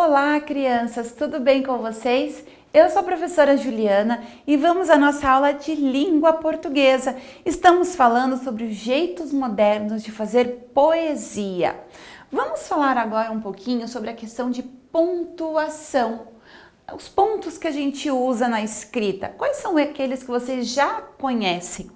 Olá, crianças, tudo bem com vocês? Eu sou a professora Juliana e vamos à nossa aula de língua portuguesa. Estamos falando sobre os jeitos modernos de fazer poesia. Vamos falar agora um pouquinho sobre a questão de pontuação. Os pontos que a gente usa na escrita, quais são aqueles que vocês já conhecem?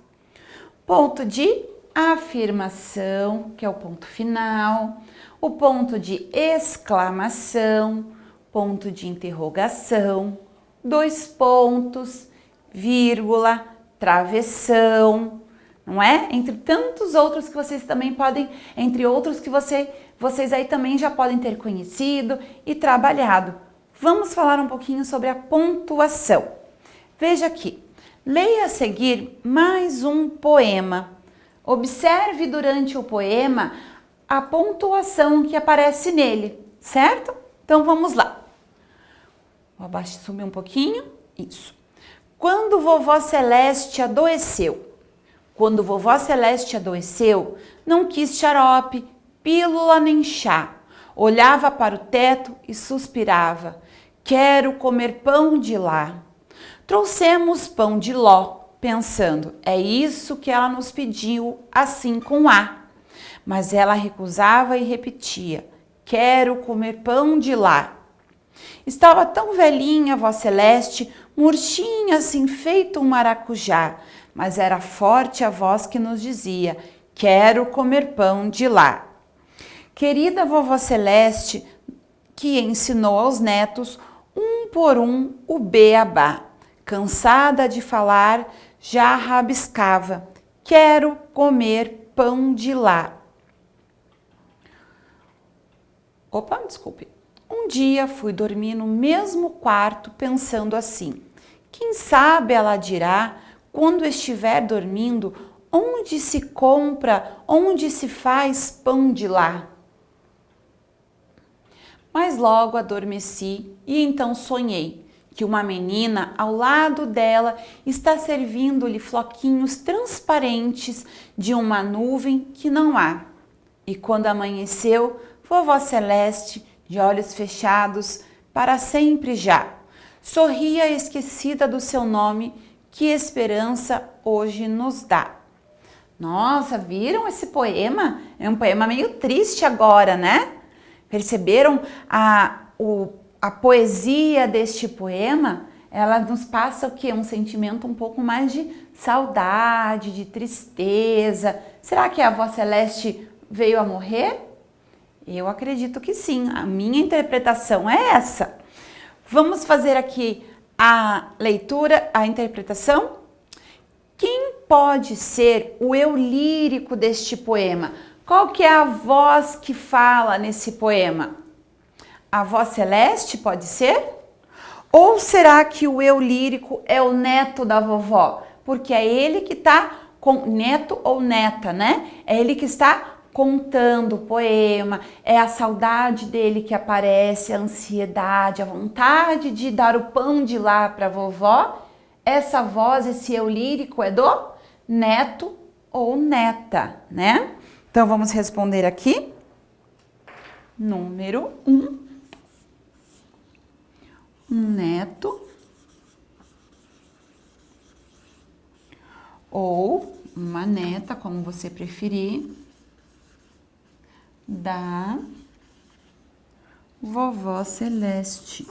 Ponto de afirmação, que é o ponto final, o ponto de exclamação, ponto de interrogação, dois pontos, vírgula, travessão, não é? Entre tantos outros que vocês também podem, entre outros que vocês aí também já podem ter conhecido e trabalhado. Vamos falar um pouquinho sobre a pontuação. Veja aqui, leia a seguir mais um poema. Observe durante o poema a pontuação que aparece nele, certo? Então vamos lá. Vou subir um pouquinho. Isso. Quando vovó Celeste adoeceu. Quando vovó Celeste adoeceu, não quis xarope, pílula nem chá. Olhava para o teto e suspirava. Quero comer pão de lá. Trouxemos pão de ló, pensando, é isso que ela nos pediu, assim com A. Mas ela recusava e repetia, quero comer pão de lá. Estava tão velhinha, vó Celeste, murchinha assim feito um maracujá, mas era forte a voz que nos dizia, quero comer pão de lá. Querida vovó Celeste, que ensinou aos netos, um por um, o beabá. Cansada de falar, já rabiscava, quero comer pão de lá. Opa, desculpe. Um dia fui dormir no mesmo quarto pensando assim, quem sabe ela dirá, quando estiver dormindo, onde se compra, onde se faz pão de lá? Mas logo adormeci e então sonhei que uma menina ao lado dela está servindo-lhe floquinhos transparentes de uma nuvem que não há. E quando amanheceu, vovó Celeste, de olhos fechados, para sempre já, sorria esquecida do seu nome, que esperança hoje nos dá. Nossa, viram esse poema? É um poema meio triste agora, né? Perceberam a poesia deste poema? Ela nos passa o quê? Um sentimento um pouco mais de saudade, de tristeza. Será que a avó Celeste veio a morrer? Eu acredito que sim. A minha interpretação é essa. Vamos fazer aqui a leitura, a interpretação? Quem pode ser o eu lírico deste poema? Qual que é a voz que fala nesse poema? A voz Celeste pode ser? Ou será que o eu lírico é o neto da vovó? Porque é ele que está com neto ou neta, né? É ele que está contando o poema, é a saudade dele que aparece, a ansiedade, a vontade de dar o pão de lá para a vovó. Essa voz, esse eu lírico é do neto ou neta, né? Então vamos responder aqui. Número 1. Um neto ou uma neta, como você preferir, da vovó Celeste.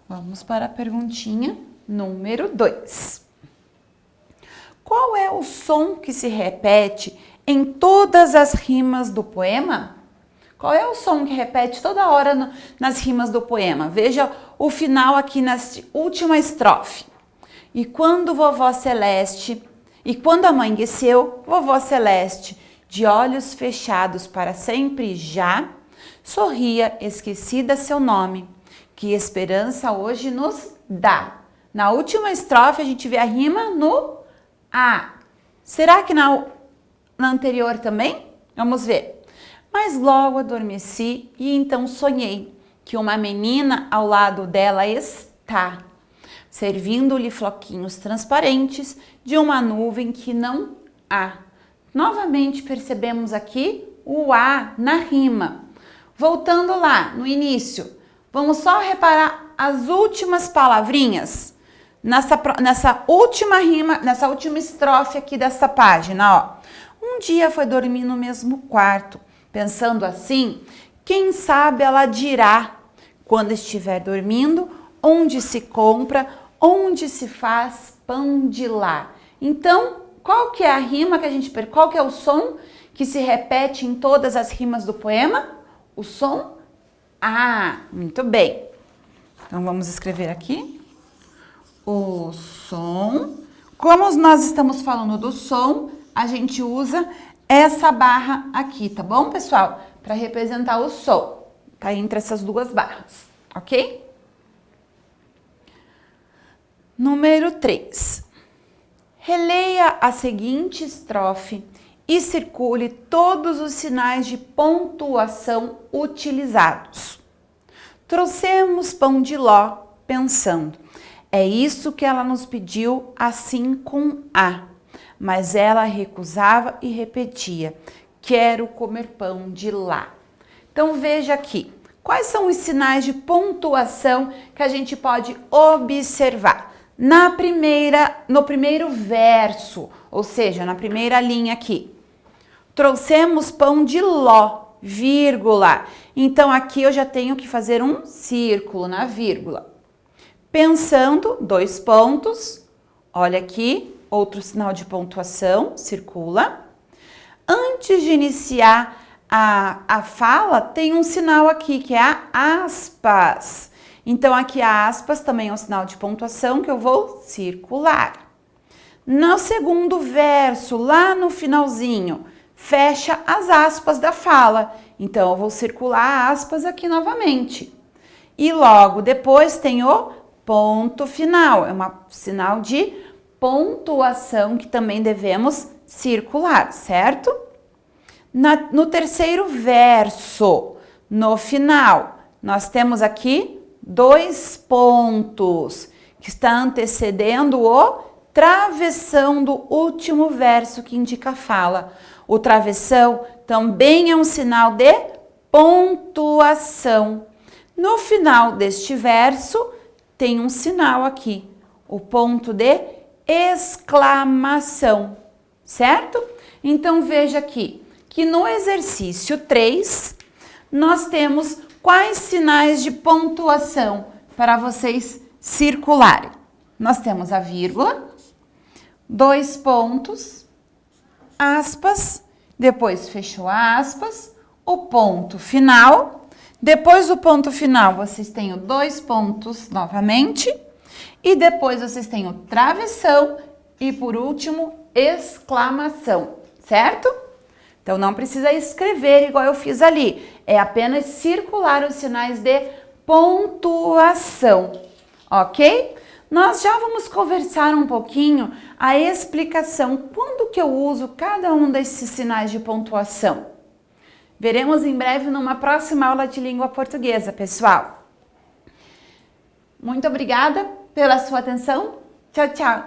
Vamos para a perguntinha número 2. Qual é o som que se repete em todas as rimas do poema? Qual é o som que repete toda hora nas rimas do poema? Veja o final aqui na última estrofe. E quando amanheceu, vovó Celeste, de olhos fechados para sempre já, sorria esquecida seu nome, que esperança hoje nos dá. Na última estrofe a gente vê a rima no A. Será que na anterior também? Vamos ver. Mas logo adormeci e então sonhei que uma menina ao lado dela está, servindo-lhe floquinhos transparentes de uma nuvem que não há. Novamente percebemos aqui o A na rima. Voltando lá no início, vamos só reparar as últimas palavrinhas nessa última rima, nessa última estrofe aqui dessa página, ó. Um dia foi dormir no mesmo quarto. Pensando assim, quem sabe ela dirá, quando estiver dormindo, onde se compra, onde se faz pão de lá. Então, qual que é a rima que a gente percebe? Qual que é o som que se repete em todas as rimas do poema? O som A. Muito bem. Então, vamos escrever aqui. O som. Como nós estamos falando do som, a gente usa essa barra aqui, tá bom, pessoal? Para representar o som. Tá entre essas duas barras, ok? Número 3. Releia a seguinte estrofe e circule todos os sinais de pontuação utilizados. Trouxemos pão de ló pensando. É isso que ela nos pediu, assim com A. Mas ela recusava e repetia: quero comer pão de lá. Então veja aqui, quais são os sinais de pontuação que a gente pode observar? No primeiro verso, ou seja, na primeira linha aqui. Trouxemos pão de ló, vírgula. Então aqui eu já tenho que fazer um círculo na vírgula. Pensando, 2 pontos. Olha aqui, outro sinal de pontuação, circula. Antes de iniciar a fala, tem um sinal aqui, que é a aspas. Então, aqui a aspas também é um sinal de pontuação que eu vou circular. No segundo verso, lá no finalzinho, fecha as aspas da fala. Então, eu vou circular aspas aqui novamente. E logo depois tem o ponto final. É um sinal de pontuação que também devemos circular, certo? No terceiro verso, no final, nós temos aqui 2 pontos, que está antecedendo o travessão do último verso que indica a fala. O travessão também é um sinal de pontuação. No final deste verso, tem um sinal aqui, o ponto de exclamação, certo? Então, veja aqui que no exercício 3, nós temos quais sinais de pontuação para vocês circularem. Nós temos a vírgula, 2 pontos, aspas, depois fechou aspas, o ponto final. Depois do ponto final, vocês têm o 2 pontos novamente. E depois vocês têm o travessão e, por último, exclamação, certo? Então, não precisa escrever igual eu fiz ali. É apenas circular os sinais de pontuação, ok? Nós já vamos conversar um pouquinho a explicação. Quando que eu uso cada um desses sinais de pontuação? Veremos em breve numa próxima aula de língua portuguesa, pessoal. Muito obrigada pela sua atenção. Tchau, tchau.